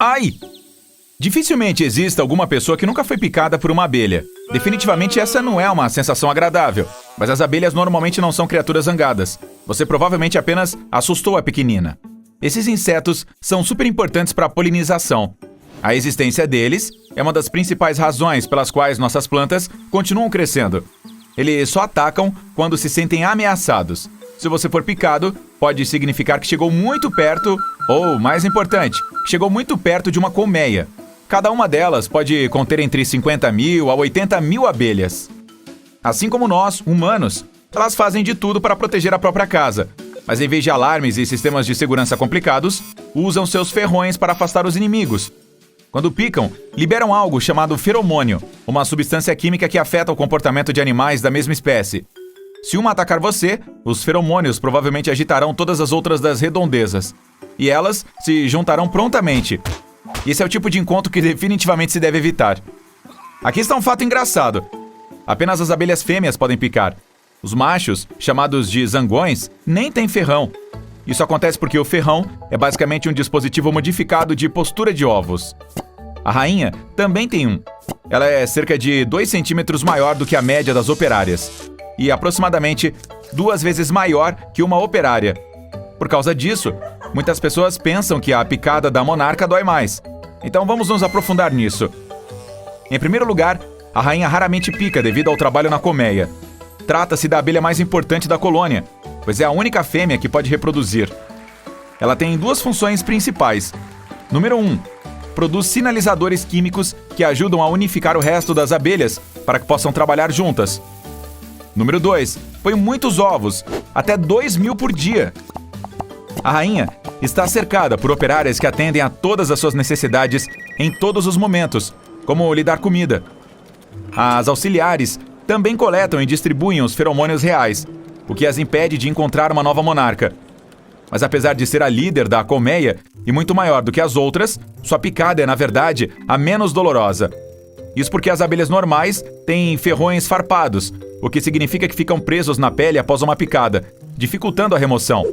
Ai! Dificilmente exista alguma pessoa que nunca foi picada por uma abelha. Definitivamente essa não é uma sensação agradável, mas as abelhas normalmente não são criaturas zangadas. Você provavelmente apenas assustou a pequenina. Esses insetos são super importantes para a polinização. A existência deles é uma das principais razões pelas quais nossas plantas continuam crescendo. Eles só atacam quando se sentem ameaçados. Se você for picado, pode significar que chegou muito perto, ou, mais importante, chegou muito perto de uma colmeia. Cada uma delas pode conter entre 50 mil a 80 mil abelhas. Assim como nós, humanos, elas fazem de tudo para proteger a própria casa. Mas em vez de alarmes e sistemas de segurança complicados, usam seus ferrões para afastar os inimigos. Quando picam, liberam algo chamado feromônio, uma substância química que afeta o comportamento de animais da mesma espécie. Se uma atacar você, os feromônios provavelmente agitarão todas as outras das redondezas. E elas se juntarão prontamente. Esse é o tipo de encontro que definitivamente se deve evitar. Aqui está um fato engraçado. Apenas as abelhas fêmeas podem picar. Os machos, chamados de zangões, nem têm ferrão. Isso acontece porque o ferrão é basicamente um dispositivo modificado de postura de ovos. A rainha também tem um. Ela é cerca de 2 centímetros maior do que a média das operárias e aproximadamente 2 vezes maior que uma operária. Por causa disso, muitas pessoas pensam que a picada da monarca dói mais. Então vamos nos aprofundar nisso. Em primeiro lugar, a rainha raramente pica devido ao trabalho na colmeia. Trata-se da abelha mais importante da colônia, pois é a única fêmea que pode reproduzir. Ela tem 2 funções principais. Número 1. Produz sinalizadores químicos que ajudam a unificar o resto das abelhas para que possam trabalhar juntas. Número 2. Põe muitos ovos, até 2.000 por dia. A rainha está cercada por operárias que atendem a todas as suas necessidades em todos os momentos, como lhe dar comida. As auxiliares também coletam e distribuem os feromônios reais, o que as impede de encontrar uma nova monarca. Mas apesar de ser a líder da colmeia e muito maior do que as outras, sua picada é, na verdade, a menos dolorosa. Isso porque as abelhas normais têm ferrões farpados, o que significa que ficam presos na pele após uma picada, dificultando a remoção.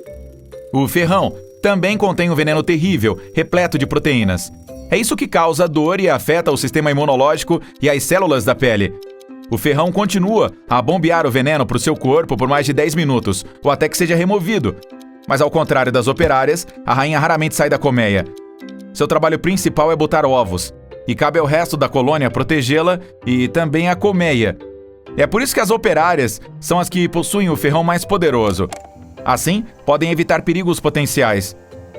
O ferrão também contém um veneno terrível, repleto de proteínas. É isso que causa dor e afeta o sistema imunológico e as células da pele. O ferrão continua a bombear o veneno para o seu corpo por mais de 10 minutos, ou até que seja removido. Mas ao contrário das operárias, a rainha raramente sai da colmeia. Seu trabalho principal é botar ovos, e cabe ao resto da colônia protegê-la e também a colmeia. É por isso que as operárias são as que possuem o ferrão mais poderoso. Assim, podem evitar perigos potenciais.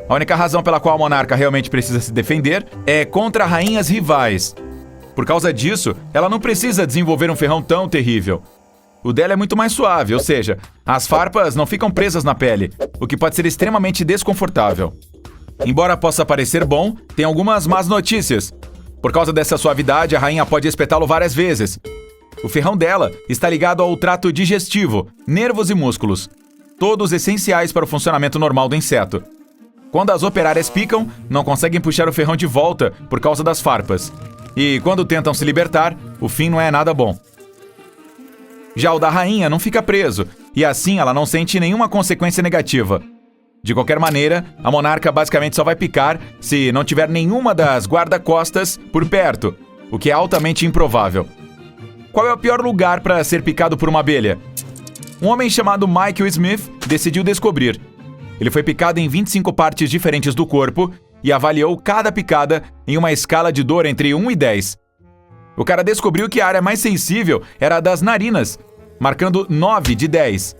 A única razão pela qual a monarca realmente precisa se defender é contra rainhas rivais. Por causa disso, ela não precisa desenvolver um ferrão tão terrível. O dela é muito mais suave, ou seja, as farpas não ficam presas na pele, o que pode ser extremamente desconfortável. Embora possa parecer bom, tem algumas más notícias. Por causa dessa suavidade, a rainha pode espetá-lo várias vezes. O ferrão dela está ligado ao trato digestivo, nervos e músculos, todos essenciais para o funcionamento normal do inseto. Quando as operárias picam, não conseguem puxar o ferrão de volta por causa das farpas. E quando tentam se libertar, o fim não é nada bom. Já o da rainha não fica preso, e assim ela não sente nenhuma consequência negativa. De qualquer maneira, a monarca basicamente só vai picar se não tiver nenhuma das guarda-costas por perto, o que é altamente improvável. Qual é o pior lugar para ser picado por uma abelha? Um homem chamado Michael Smith decidiu descobrir. Ele foi picado em 25 partes diferentes do corpo e avaliou cada picada em uma escala de dor entre 1 e 10. O cara descobriu que a área mais sensível era a das narinas, marcando 9 de 10,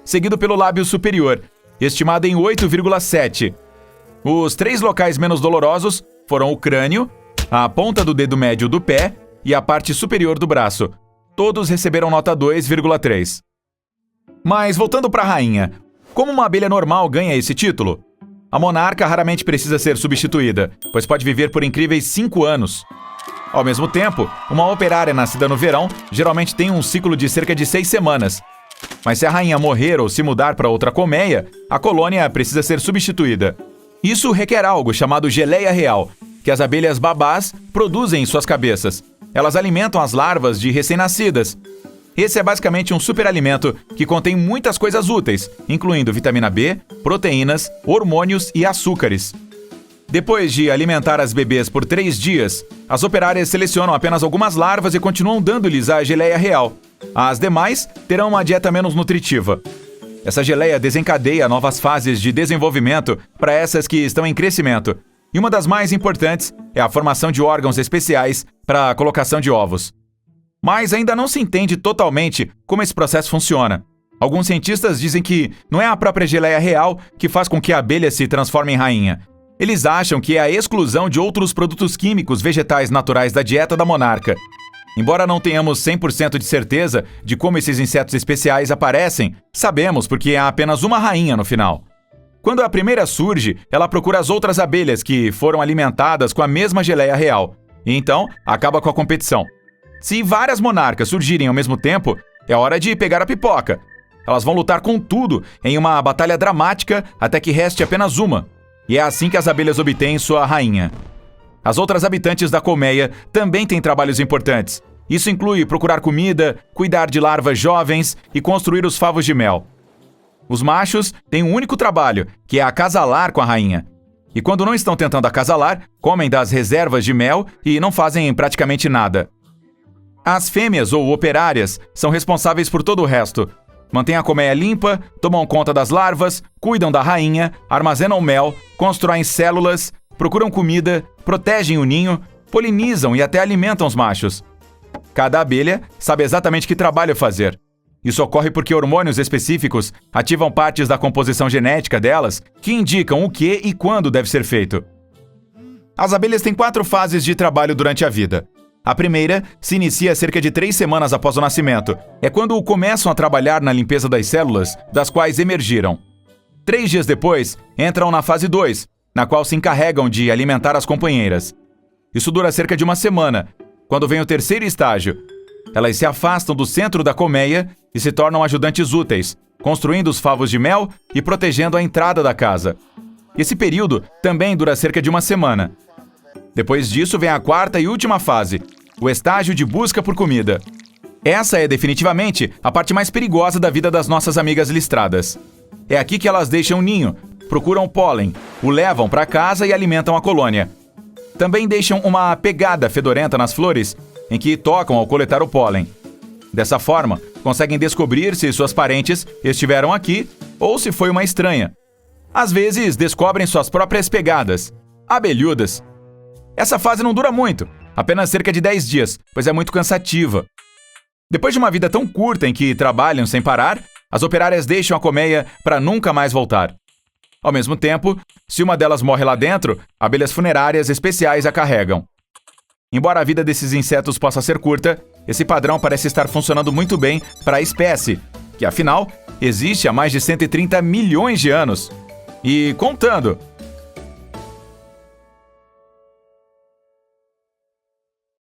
seguido pelo lábio superior, estimado em 8,7. Os 3 locais menos dolorosos foram o crânio, a ponta do dedo médio do pé e a parte superior do braço. Todos receberam nota 2,3. Mas voltando para a rainha, como uma abelha normal ganha esse título? A monarca raramente precisa ser substituída, pois pode viver por incríveis 5 anos. Ao mesmo tempo, uma operária nascida no verão geralmente tem um ciclo de cerca de 6 semanas. Mas se a rainha morrer ou se mudar para outra colmeia, a colônia precisa ser substituída. Isso requer algo chamado geleia real, que as abelhas babás produzem em suas cabeças. Elas alimentam as larvas de recém-nascidas. Esse é basicamente um superalimento que contém muitas coisas úteis, incluindo vitamina B, proteínas, hormônios e açúcares. Depois de alimentar as bebês por 3 dias, as operárias selecionam apenas algumas larvas e continuam dando-lhes a geleia real. As demais terão uma dieta menos nutritiva. Essa geleia desencadeia novas fases de desenvolvimento para essas que estão em crescimento. E uma das mais importantes é a formação de órgãos especiais para a colocação de ovos. Mas ainda não se entende totalmente como esse processo funciona. Alguns cientistas dizem que não é a própria geleia real que faz com que a abelha se transforme em rainha. Eles acham que é a exclusão de outros produtos químicos vegetais naturais da dieta da monarca. Embora não tenhamos 100% de certeza de como esses insetos especiais aparecem, sabemos porque há apenas uma rainha no final. Quando a primeira surge, ela procura as outras abelhas que foram alimentadas com a mesma geleia real, e então acaba com a competição. Se várias monarcas surgirem ao mesmo tempo, é hora de pegar a pipoca. Elas vão lutar com tudo em uma batalha dramática até que reste apenas uma. E é assim que as abelhas obtêm sua rainha. As outras habitantes da colmeia também têm trabalhos importantes. Isso inclui procurar comida, cuidar de larvas jovens e construir os favos de mel. Os machos têm um único trabalho, que é acasalar com a rainha. E quando não estão tentando acasalar, comem das reservas de mel e não fazem praticamente nada. As fêmeas ou operárias são responsáveis por todo o resto. Mantêm a colmeia limpa, tomam conta das larvas, cuidam da rainha, armazenam mel, constroem células, procuram comida, protegem o ninho, polinizam e até alimentam os machos. Cada abelha sabe exatamente que trabalho fazer. Isso ocorre porque hormônios específicos ativam partes da composição genética delas que indicam o que e quando deve ser feito. As abelhas têm 4 fases de trabalho durante a vida. A primeira se inicia cerca de 3 semanas após o nascimento. É quando começam a trabalhar na limpeza das células das quais emergiram. 3 dias depois, entram na fase 2, na qual se encarregam de alimentar as companheiras. Isso dura cerca de uma semana, quando vem o terceiro estágio. Elas se afastam do centro da colmeia e se tornam ajudantes úteis, construindo os favos de mel e protegendo a entrada da casa. Esse período também dura cerca de uma semana. Depois disso vem a 4ª e última fase, o estágio de busca por comida. Essa é definitivamente a parte mais perigosa da vida das nossas amigas listradas. É aqui que elas deixam o ninho, procuram pólen, o levam para casa e alimentam a colônia. Também deixam uma pegada fedorenta nas flores, em que tocam ao coletar o pólen. Dessa forma, conseguem descobrir se suas parentes estiveram aqui ou se foi uma estranha. Às vezes, descobrem suas próprias pegadas, abelhudas. Essa fase não dura muito, apenas cerca de 10 dias, pois é muito cansativa. Depois de uma vida tão curta em que trabalham sem parar, as operárias deixam a colmeia para nunca mais voltar. Ao mesmo tempo, se uma delas morre lá dentro, abelhas funerárias especiais a carregam. Embora a vida desses insetos possa ser curta, esse padrão parece estar funcionando muito bem para a espécie, que afinal existe há mais de 130 milhões de anos. E contando!